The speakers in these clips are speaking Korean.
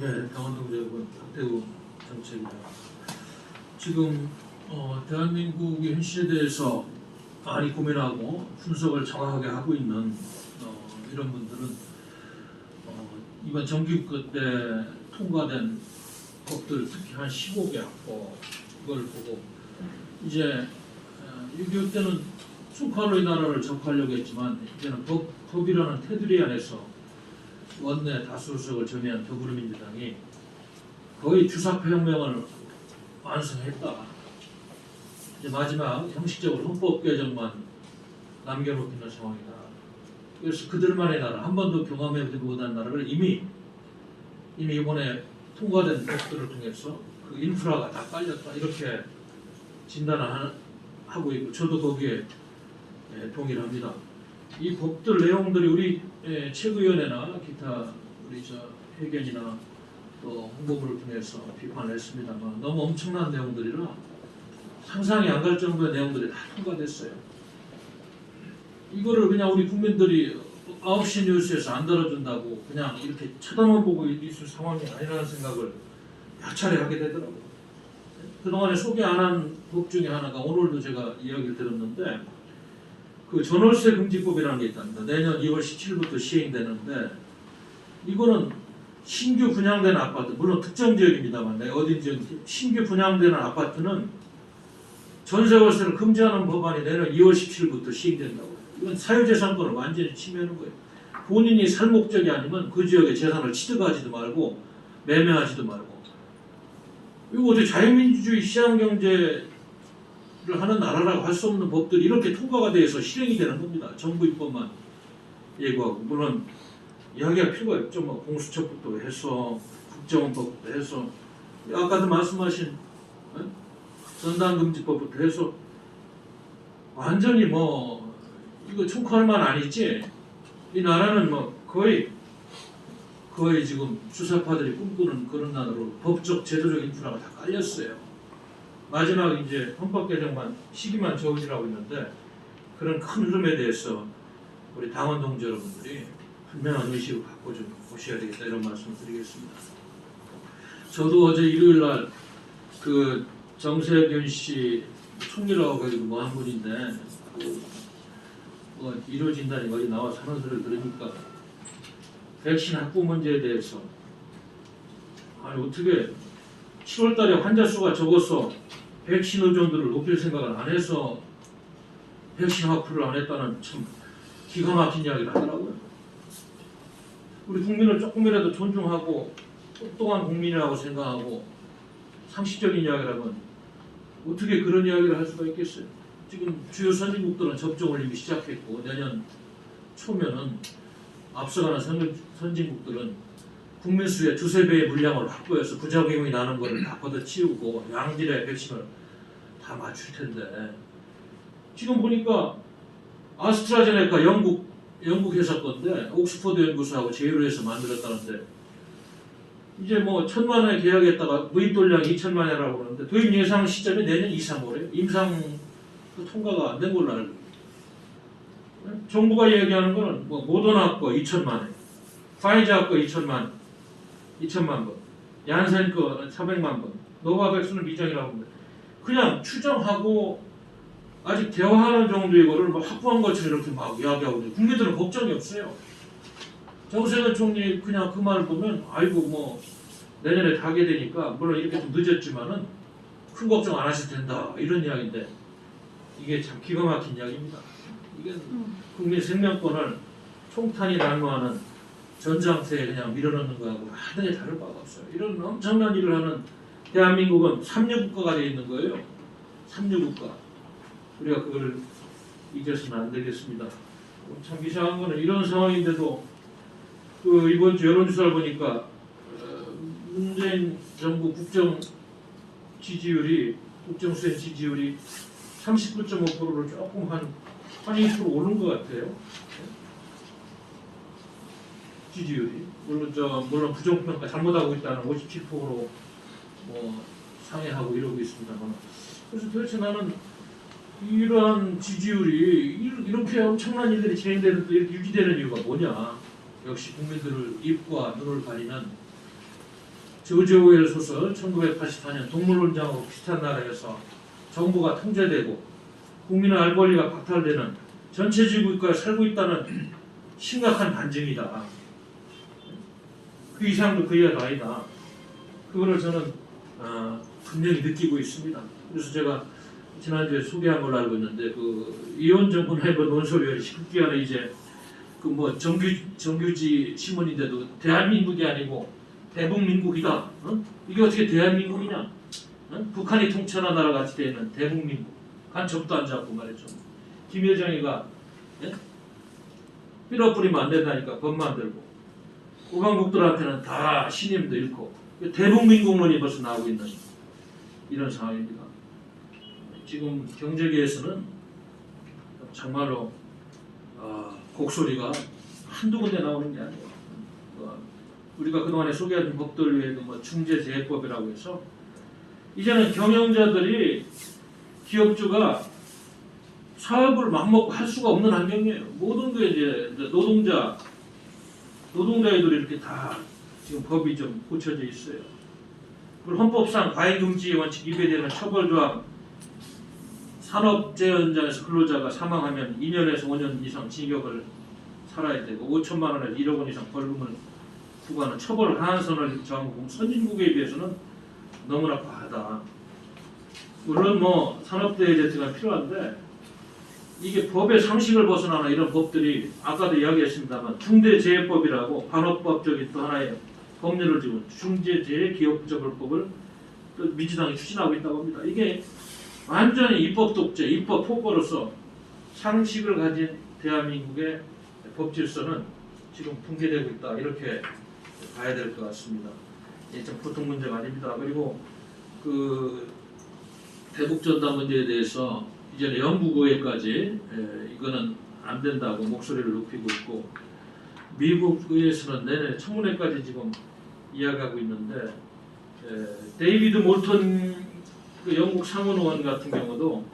예, 강원동 여러분, 박태우 정책입니다. 지금 대한민국의 현실에 대해서 많이 고민하고 분석을 정확하게 하고 있는 이런 분들은 이번 정기국회 때 통과된 법들, 특히 한 15개 학법 이걸 보고 이제 6.25 때는 총칼로의 나라를 접하려고 했지만 이제는 법이라는 테두리 안에서 원내 다수석을 점유한 더불어민주당이 거의 주사표혁명을 완성했다. 이제 마지막 형식적으로 헌법 개정만 남겨놓고 있는 상황이다. 그래서 그들만의 나라, 한 번도 경험해보지 못한 나라를 이미 이번에 통과된 법들을 통해서 그 인프라가 다 깔렸다 이렇게 진단을 하고 있고 저도 거기에 동의를 합니다. 이 법들 내용들이 우리 최고위원회나 기타 우리 회견이나 또 홍보부를 통해서 비판을 했습니다만 너무 엄청난 내용들이라 상상이 안 갈 정도의 내용들이 다 통과됐어요. 이거를 그냥 우리 국민들이 9시 뉴스에서 안 다뤄준다고 그냥 이렇게 쳐다만 보고 있을 상황이 아니라는 생각을 여러 차례 하게 되더라고요. 그동안에 소개 안 한 법 중에 하나가 오늘도 제가 이야기를 들었는데 그 전월세 금지법이라는 게 있답니다. 내년 2월 17일부터 시행되는데 이거는 신규 분양되는 아파트, 물론 특정 지역입니다만 어딘지 신규 분양되는 아파트는 전세월세를 금지하는 법안이 내년 2월 17일부터 시행된다고. 이건 사유재산권을 완전히 침해하는 거예요. 본인이 살 목적이 아니면 그 지역의 재산을 취득하지도 말고 매매하지도 말고. 이거 어떻게 자유민주주의 시장경제를 하는 나라라고 할 수 없는 법들이 이렇게 통과가 돼서 실행이 되는 겁니다. 정부 입법만 예고하고. 물론 이야기할 필요가 없죠. 뭐 공수처법도 해서 국정원법부터 해서 아까도 말씀하신 전당금지법부터 해서 완전히 뭐 이거 총칼만 아니지 이 나라는 뭐 거의 지금 주사파들이 꿈꾸는 그런 나라로 법적 제도적 인프라가 다 깔렸어요. 마지막 이제 헌법 개정만 시기만 저울질하고 있는데 그런 큰 흐름에 대해서 우리 당원 동지 여러분들이 분명한 의식을 갖고 좀 보셔야 되겠다 이런 말씀을 드리겠습니다. 저도 어제 일요일 날 그 정세균 씨 총리라고 가지고 뭐 한 분인데 뭐 이루어진다니 어디 나와서 하는 소리를 들으니까 백신 확보 문제에 대해서 아니 어떻게 7월달에 환자 수가 적어서 백신 의존도를 높일 생각을 안 해서 백신 확보를 안 했다는 참 기가 막힌 이야기를 하더라고요. 우리 국민을 조금이라도 존중하고 똑똑한 국민이라고 생각하고 상식적인 이야기라면 어떻게 그런 이야기를 할 수가 있겠어요. 지금 주요 선진국들은 접종을 이미 시작했고 내년 초면은 앞서가는 선진국들은 국민 수의 두세 배의 물량을 확보해서 부작용이 나는 것을 다 걷어치우고 양질의 백신을 다 맞출 텐데 지금 보니까 아스트라제네카 영국 회사 건데 옥스퍼드 연구소하고 제휴를 해서 만들었다는데 이제 뭐 1,000만 원에 계약했다가 도입 돌량이 2,000만 원이라고 그러는데 도입 예상 시점이 내년 2, 3월에 임상 통과가 안 된 걸로 알고 있어요. 정부가 얘기하는 거는 뭐 모더나 거 2,000만 원, 파이자 거 2,000만 번, 얀센 거 400만 번, 노바백스는 미정이라고 합니다. 그냥 추정하고 아직 대화하는 정도의 거를 뭐 확보한 것처럼 이렇게 막 이야기하고 있는데 국민들은 걱정이 없어요. 정세균 총리 그냥 그 말을 보면 아이고 뭐 내년에 다 하게 되니까 물론 이렇게 좀 늦었지만은 큰 걱정 안 하셔도 된다 이런 이야기인데 이게 참 기가 막힌 이야기입니다. 이게 국민 생명권을 총탄이 난무하는 전장터에 그냥 밀어넣는 거하고 하등에 다를 바가 없어요. 이런 엄청난 일을 하는 대한민국은 삼류국가가 되어 있는 거예요. 삼류국가. 우리가 그걸 잊어서는 안 되겠습니다. 참 이상한 거는 이런 상황인데도 그 이번 주 여론조사를 보니까 문재인 정부 국정 수행 지지율이 39.5%를 조금 한 20% 오른 것 같아요. 지지율이 물론 부정평가 잘못하고 있다는 57%로 뭐 상회하고 이러고 있습니다만 그래서 도대체 나는 이러한 지지율이 이렇게 엄청난 일들이 진행되는데 이렇게 유지되는 이유가 뭐냐? 역시 국민들을 입과 눈을 가리는 조지 오웰 소설 1984년 동물원장하고 비슷한 나라에서 정부가 통제되고 국민의 알 권리가 박탈되는 전체 지구국가에 살고 있다는 심각한 반증이다. 그 이상도 그 이하도 아니다. 그거를 저는 분명히 느끼고 있습니다. 그래서 제가 지난주에 소개한 걸로 알고 있는데 그 이혼 정권의 논설위원회 19기간에 이제 그 뭐 정규지 신문인데도 대한민국이 아니고 대북민국이다. 어? 이게 어떻게 대한민국이냐? 어? 북한이 통치하는 나라 같이 되어 있는 대북민국. 간첩도 안 잡고 말이죠. 김 회장이가 예? 빌어뿌리면 안 된다니까 법 만들고 우방국들한테는 다 신임도 잃고 대북민국론이 벌써 나오고 있는 이런 상황입니다. 지금 경제계에서는 정말로 곡소리가 한두 군데 나오는 게 아니에요. 우리가 그동안에 소개한 법들 외에도 뭐 중재재해법이라고 해서 이제는 경영자들이 기업주가 사업을 맘먹고 할 수가 없는 환경이에요. 모든 게 이제 노동자애들이 이렇게 다 지금 법이 좀 고쳐져 있어요. 그리고 헌법상 과잉금지 원칙 위배되는 처벌조항, 산업재해 현장에서 근로자가 사망하면 2년에서 5년 이상 징역을 살아야 되고 5천만 원에서 1억 원 이상 벌금을 부과하는 처벌 하한선을 정하고 선진국에 비해서는 너무나 과하다. 물론 뭐 산업재해 제도가 필요한데 이게 법의 상식을 벗어나는 이런 법들이 아까도 이야기했습니다만 중대재해법이라고 반업법적인 또 하나의 법률을 지금 중대재해기업처벌법을 또 민주당이 추진하고 있다고 합니다. 이게 완전히 입법 독재, 입법 폭거로서 상식을 가진 대한민국의 법 질서는 지금 붕괴되고 있다. 이렇게 봐야 될 것 같습니다. 이게 좀 보통 문제가 아닙니다. 그리고 그 대북전단 문제에 대해서 이제는 영국의회까지 이거는 안 된다고 목소리를 높이고 있고 미국 의회에서는 내년 청문회까지 지금 이야기하고 있는데 데이비드 몰턴 그 영국 상원의원 같은 경우도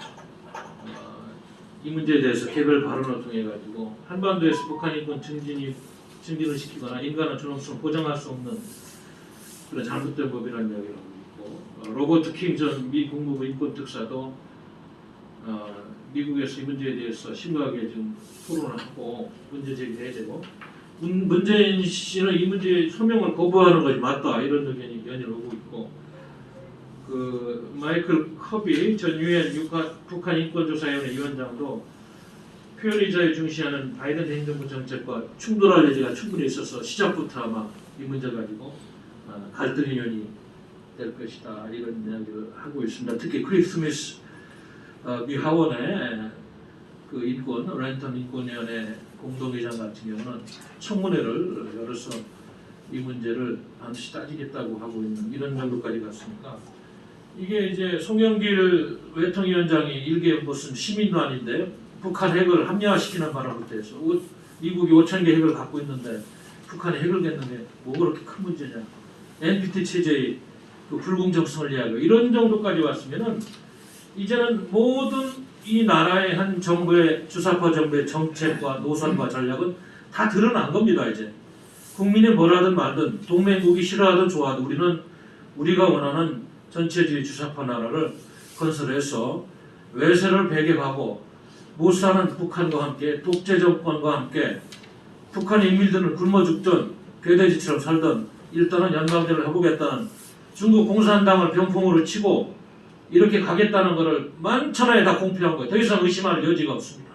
이 문제에 대해서 개별 발언을 통해 가지고 한반도에서 북한 인권 증진을 시키거나 인간의 존엄성을 보장할 수 없는 그런 잘못된 법이라는 이야기를 하고 있고 로버트 킹 전 미 국무부 인권특사도 미국에서 이 문제에 대해서 심각하게 지금 토론을 하고 문제 제기해야 되고 문재인 씨는 이 문제의 소명을 거부하는 것이 맞다 이런 의견이 연일 오고 있고 그 마이클 커비 전 유엔 북한 인권조사위원회 위원장도 표현의 자유 중시하는 바이든 행정부 정책과 충돌할 여지가 충분히 있어서 시작부터 아마 이 문제 가지고 갈등 인연이 될 것이다 이런 이야기를 하고 있습니다. 특히 크리스 스미스 미 하원의 그 인권 랜턴 인권위원회 공동의장 같은 경우는 청문회를 열어서 이 문제를 반드시 따지겠다고 하고 있는 이런 정도까지 갔으니까 이게 이제 송영길 외통위원장이 일개 무슨 시민도 아닌데 북한 핵을 합리화시키는 바람부터 해서 미국이 5,000개 핵을 갖고 있는데 북한이 핵을 겠는데 뭐 그렇게 큰 문제냐 NPT 체제의 그 불공정성을 이야기하고 이런 정도까지 왔으면은 이제는 모든 이 나라의 한 정부의 주사파 정부의 정책과 노선과 전략은 다 드러난 겁니다. 이제 국민이 뭐라든 말든 동맹국이 싫어하든 좋아하든 우리는 우리가 원하는 전체주의 주사파 나라를 건설해서 외세를 배격하고 못 사는 북한과 함께 독재 정권과 함께 북한 인민들을 굶어 죽든 괴돼지처럼 살든 일단은 연방제를 해보겠다는 중국 공산당을 병풍으로 치고 이렇게 가겠다는 것을 만천하에 다 공표한 거예요. 더 이상 의심할 여지가 없습니다.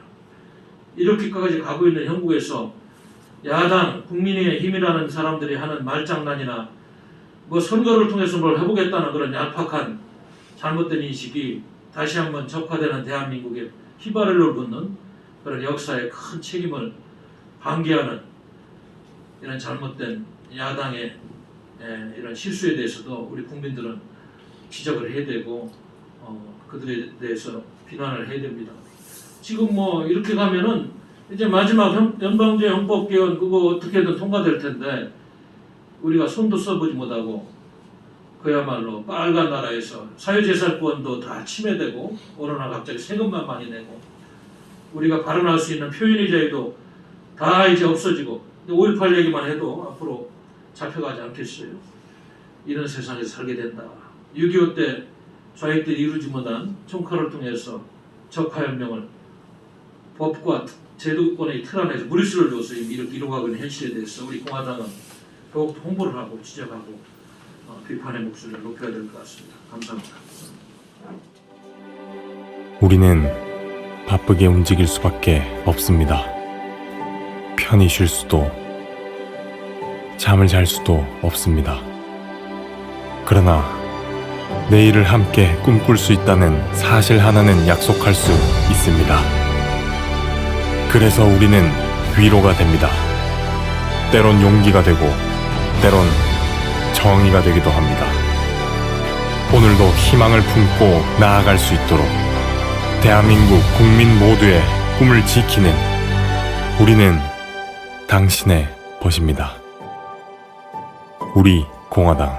이렇게까지 가고 있는 형국에서 야당, 국민의 힘이라는 사람들이 하는 말장난이나 뭐 선거를 통해서 뭘 해보겠다는 그런 얄팍한 잘못된 인식이 다시 한번 적화되는 대한민국에 휘발유를 붓는 그런 역사의 큰 책임을 방기하는 이런 잘못된 야당의 이런 실수에 대해서도 우리 국민들은 지적을 해야 되고 그들에 대해서 비난을 해야 됩니다. 지금 뭐 이렇게 가면은 이제 마지막 연방제 헌법 개헌 그거 어떻게든 통과될 텐데 우리가 손도 써보지 못하고 그야말로 빨간 나라에서 사유재산권도 다 침해되고 어느 날 갑자기 세금만 많이 내고 우리가 발언할 수 있는 표현의 자유도 다 이제 없어지고 5.18 얘기만 해도 앞으로 잡혀가지 않겠어요. 이런 세상에서 살게 된다. 6.25 때 좌익들이 이루지 못한 총칼을 통해서 적화혁명을 법과 제도권의 틀 안에서 무리수를 둬서 이렇게 이루어가고 있는 현실에 대해서 우리 공화당은 더욱 홍보를 하고 지적하고 비판의 목소리를 높여야 될 것 같습니다. 감사합니다. 우리는 바쁘게 움직일 수밖에 없습니다. 편히 쉴 수도, 잠을 잘 수도 없습니다. 그러나 내일을 함께 꿈꿀 수 있다는 사실 하나는 약속할 수 있습니다. 그래서 우리는 위로가 됩니다. 때론 용기가 되고, 때론 정의가 되기도 합니다. 오늘도 희망을 품고 나아갈 수 있도록 대한민국 국민 모두의 꿈을 지키는 우리는 당신의 벗입니다. 우리 공화당